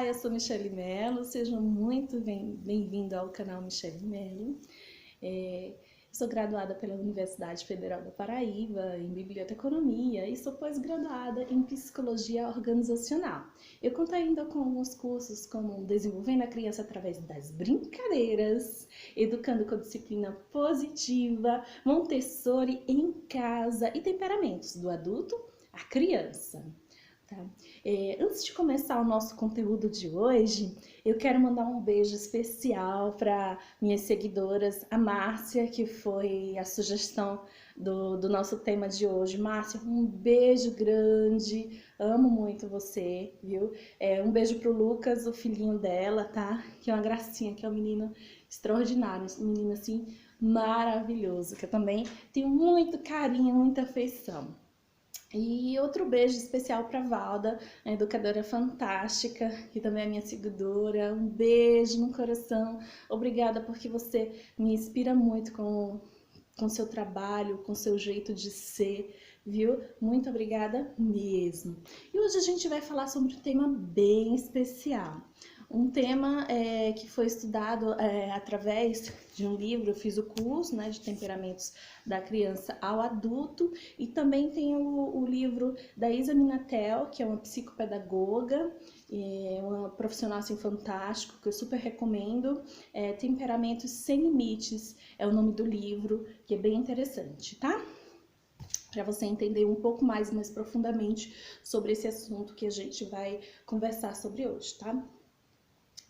eu sou Michele Mello, seja muito bem-vindo ao canal Michele Mello. Sou graduada pela Universidade Federal da Paraíba em Biblioteconomia e sou pós-graduada em Psicologia Organizacional. Eu conto ainda com alguns cursos como Desenvolvendo a Criança através das Brincadeiras, Educando com Disciplina Positiva, Montessori em Casa e Temperamentos do Adulto à Criança. Tá? Antes de começar o nosso conteúdo de hoje, eu quero mandar um beijo especial para minhas seguidoras, a Márcia, que foi a sugestão do nosso tema de hoje. Márcia, um beijo grande, amo muito você, viu? Um beijo pro Lucas, o filhinho dela, tá? Que é uma gracinha, que é um menino extraordinário, um menino assim maravilhoso, que eu também tenho muito carinho, muita afeição. E outro beijo especial para Valda, a educadora fantástica, que também é minha seguidora. Um beijo no coração. Obrigada porque você me inspira muito com seu trabalho, com seu jeito de ser, viu? Muito obrigada mesmo. E hoje a gente vai falar sobre um tema bem especial. Um tema que foi estudado através de um livro. Eu fiz o curso, né, de temperamentos da criança ao adulto, e também tem o livro da Isa Minatel, que é uma psicopedagoga, uma profissional assim, fantástico, que eu super recomendo. Temperamentos Sem Limites é o nome do livro, que é bem interessante, tá? Para você entender um pouco mais profundamente sobre esse assunto que a gente vai conversar sobre hoje, tá?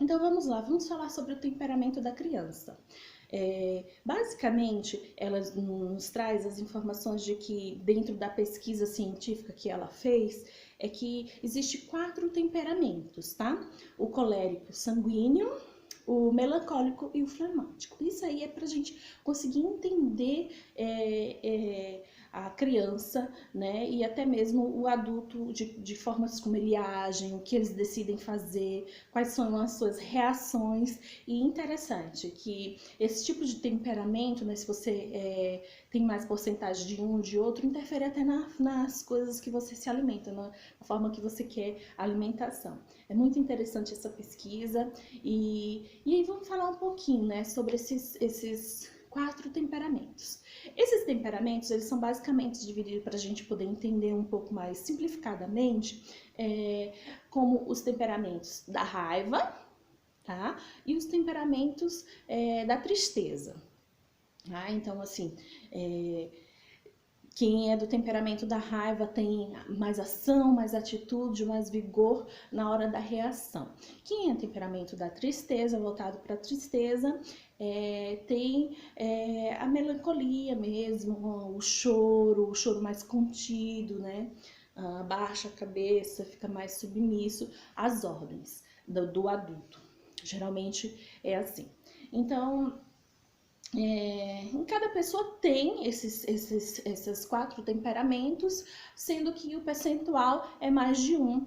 Então vamos lá, vamos falar sobre o temperamento da criança. Basicamente, ela nos traz as informações de que, dentro da pesquisa científica que ela fez, é que existe 4 temperamentos, tá? O colérico sanguíneo, o melancólico e o flemático. Isso aí é para a gente conseguir entender a criança, né, e até mesmo o adulto de formas como ele age, o que eles decidem fazer, quais são as suas reações. E interessante que esse tipo de temperamento, né, se você tem mais porcentagem de um ou de outro, interfere até nas coisas que você se alimenta, na forma que você quer a alimentação. É muito interessante essa pesquisa e aí vamos falar um pouquinho, né, sobre esses 4 temperamentos. Esses temperamentos, eles são basicamente divididos para a gente poder entender um pouco mais simplificadamente, como os temperamentos da raiva, tá? E os temperamentos da tristeza. Tá? Então, assim, quem é do temperamento da raiva tem mais ação, mais atitude, mais vigor na hora da reação. Quem é do temperamento da tristeza, voltado para a tristeza, tem a melancolia mesmo, o choro mais contido, né? Baixa a cabeça, fica mais submisso às ordens do adulto. Geralmente é assim. Então, em cada pessoa tem esses 4 temperamentos, sendo que o percentual é mais de um,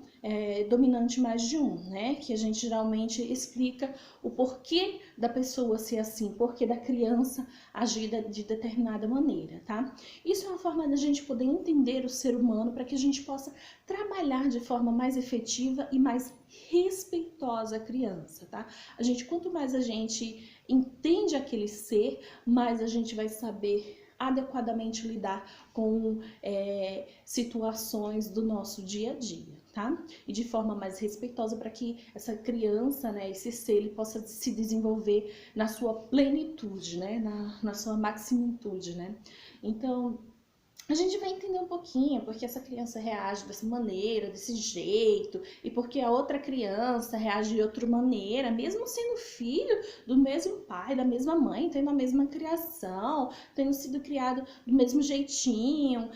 dominante mais de um, né? Que a gente geralmente explica o porquê da pessoa ser assim, porquê da criança agir de determinada maneira, tá? Isso é uma forma da gente poder entender o ser humano para que a gente possa trabalhar de forma mais efetiva e mais respeitosa a criança, tá? Quanto mais a gente entende aquele ser, mais a gente vai saber adequadamente lidar com situações do nosso dia a dia, tá? E de forma mais respeitosa para que essa criança, né, esse ser, ele possa se desenvolver na sua plenitude, né, na sua maximitude, né? Então, a gente vai entender um pouquinho porque essa criança reage dessa maneira, desse jeito, e porque a outra criança reage de outra maneira, mesmo sendo filho do mesmo pai, da mesma mãe, tendo a mesma criação, tendo sido criado do mesmo jeitinho,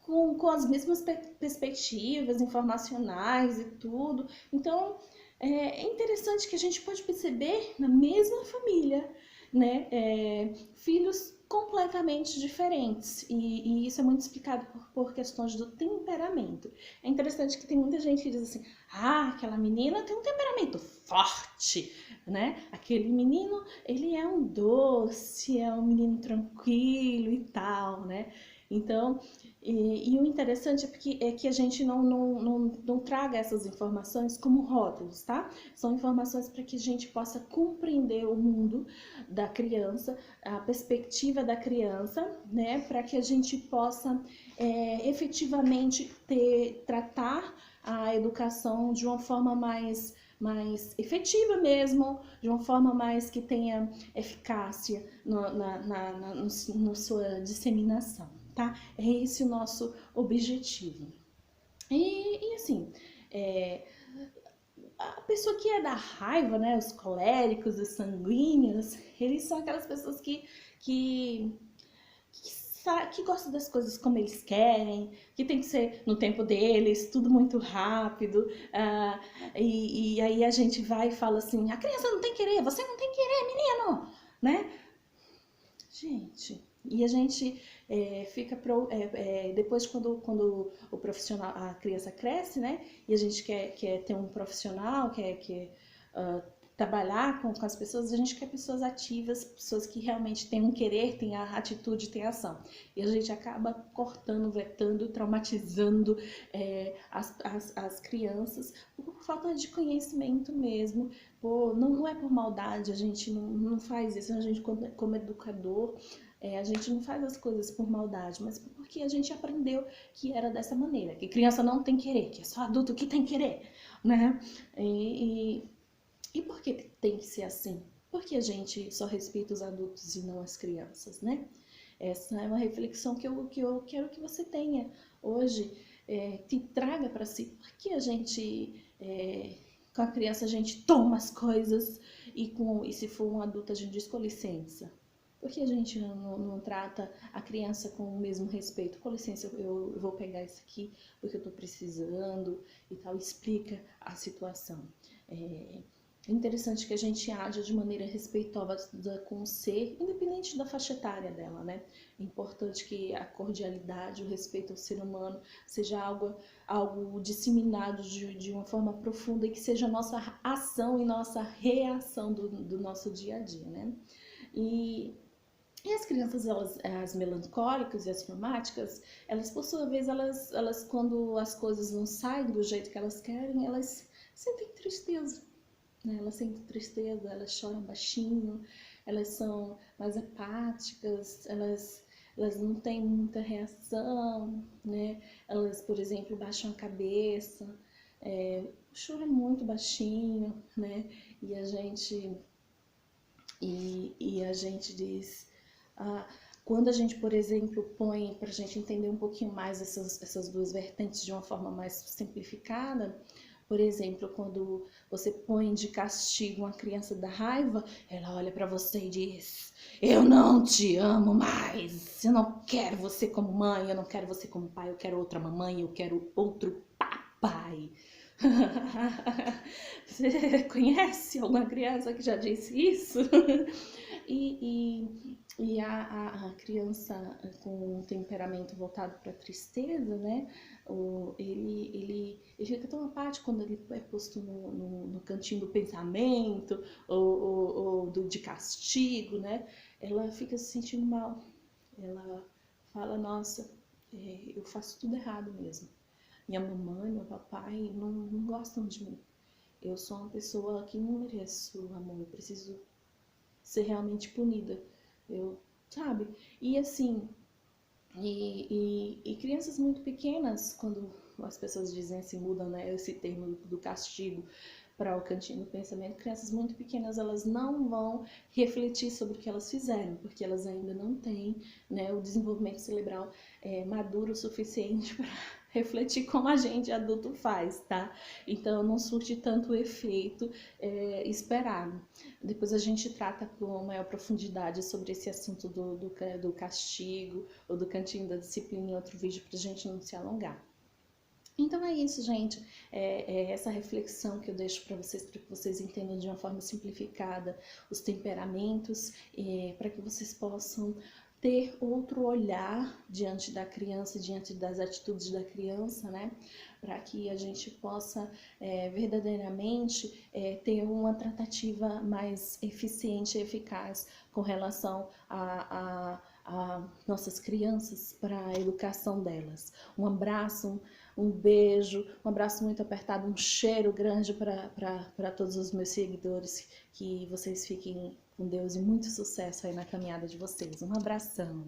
com as mesmas perspectivas informacionais e tudo. Então, é interessante que a gente pode perceber na mesma família, né, filhos completamente diferentes, e isso é muito explicado por questões do temperamento. É interessante que tem muita gente que diz assim: aquela menina tem um temperamento forte, né? Aquele menino, ele é um doce, é um menino tranquilo e tal, né? Então, e o interessante é que a gente não traga essas informações como rótulos, tá? São informações para que a gente possa compreender o mundo da criança, a perspectiva da criança, né? Para que a gente possa efetivamente tratar a educação de uma forma mais efetiva mesmo, de uma forma mais que tenha eficácia na sua disseminação, tá? É esse o nosso objetivo. E assim, a pessoa que é da raiva, né, os coléricos, os sanguíneos, eles são aquelas pessoas que gostam das coisas como eles querem, que tem que ser no tempo deles, tudo muito rápido. E aí a gente vai e fala assim, a criança não tem querer, você não tem querer, menino, né? Gente, e a gente fica depois quando o profissional, a criança cresce, né? E a gente quer ter um profissional, quer trabalhar com as pessoas, a gente quer pessoas ativas, pessoas que realmente têm um querer, têm a atitude, têm a ação. E a gente acaba cortando, vetando, traumatizando as crianças por falta de conhecimento mesmo. Não é por maldade, a gente não faz isso, a gente como educador, a gente não faz as coisas por maldade, mas porque a gente aprendeu que era dessa maneira, que criança não tem querer, que é só adulto que tem querer, né? E por que tem que ser assim? Porque a gente só respeita os adultos e não as crianças, né? Essa é uma reflexão que eu quero que você tenha hoje, que traga para si. Por que a gente, com a criança, a gente toma as coisas e se for um adulto a gente diz com licença? Por que a gente não trata a criança com o mesmo respeito? Com licença, eu vou pegar isso aqui porque eu estou precisando e tal. Explica a situação. É interessante que a gente haja de maneira respeitosa com o ser, independente da faixa etária dela, né? É importante que a cordialidade, o respeito ao ser humano seja algo disseminado de uma forma profunda e que seja a nossa ação e nossa reação do nosso dia a dia, né? E as crianças, as melancólicas e as fleumáticas, elas por sua vez, elas quando as coisas não saem do jeito que elas querem, elas sentem tristeza, né? Elas sentem tristeza, elas choram baixinho, elas são mais apáticas, elas não têm muita reação, né? Elas, por exemplo, baixam a cabeça, o choro é muito baixinho, né? E a gente diz, quando a gente, por exemplo, põe, para a gente entender um pouquinho mais essas duas vertentes de uma forma mais simplificada, por exemplo, quando você põe de castigo uma criança da raiva, ela olha para você e diz: eu não te amo mais, eu não quero você como mãe, eu não quero você como pai, eu quero outra mamãe, eu quero outro papai. Você conhece alguma criança que já disse isso? E a criança com um temperamento voltado para tristeza, né? Ele fica tão apático quando ele é posto no cantinho do pensamento ou de castigo, né? Ela fica se sentindo mal. Ela fala, nossa, eu faço tudo errado mesmo. Minha mamãe, meu papai não gostam de mim. Eu sou uma pessoa que não mereço amor, eu preciso ser realmente punida. Sabe? E assim, e crianças muito pequenas, quando as pessoas dizem assim, mudam, né, esse termo do castigo para o cantinho do pensamento, crianças muito pequenas, elas não vão refletir sobre o que elas fizeram, porque elas ainda não têm, né, o desenvolvimento cerebral maduro o suficiente para refletir como a gente adulto faz, tá? Então não surte tanto efeito esperado. Depois a gente trata com maior profundidade sobre esse assunto do castigo ou do cantinho da disciplina em outro vídeo para a gente não se alongar. Então é isso, gente. É essa reflexão que eu deixo para que vocês entendam de uma forma simplificada os temperamentos, para que vocês possam ter outro olhar diante da criança, diante das atitudes da criança, né? Para que a gente possa verdadeiramente ter uma tratativa mais eficiente e eficaz com relação nossas crianças, para a educação delas. Um abraço, um beijo, um abraço muito apertado, um cheiro grande para todos os meus seguidores, que vocês fiquem com Deus e muito sucesso aí na caminhada de vocês. Um abração!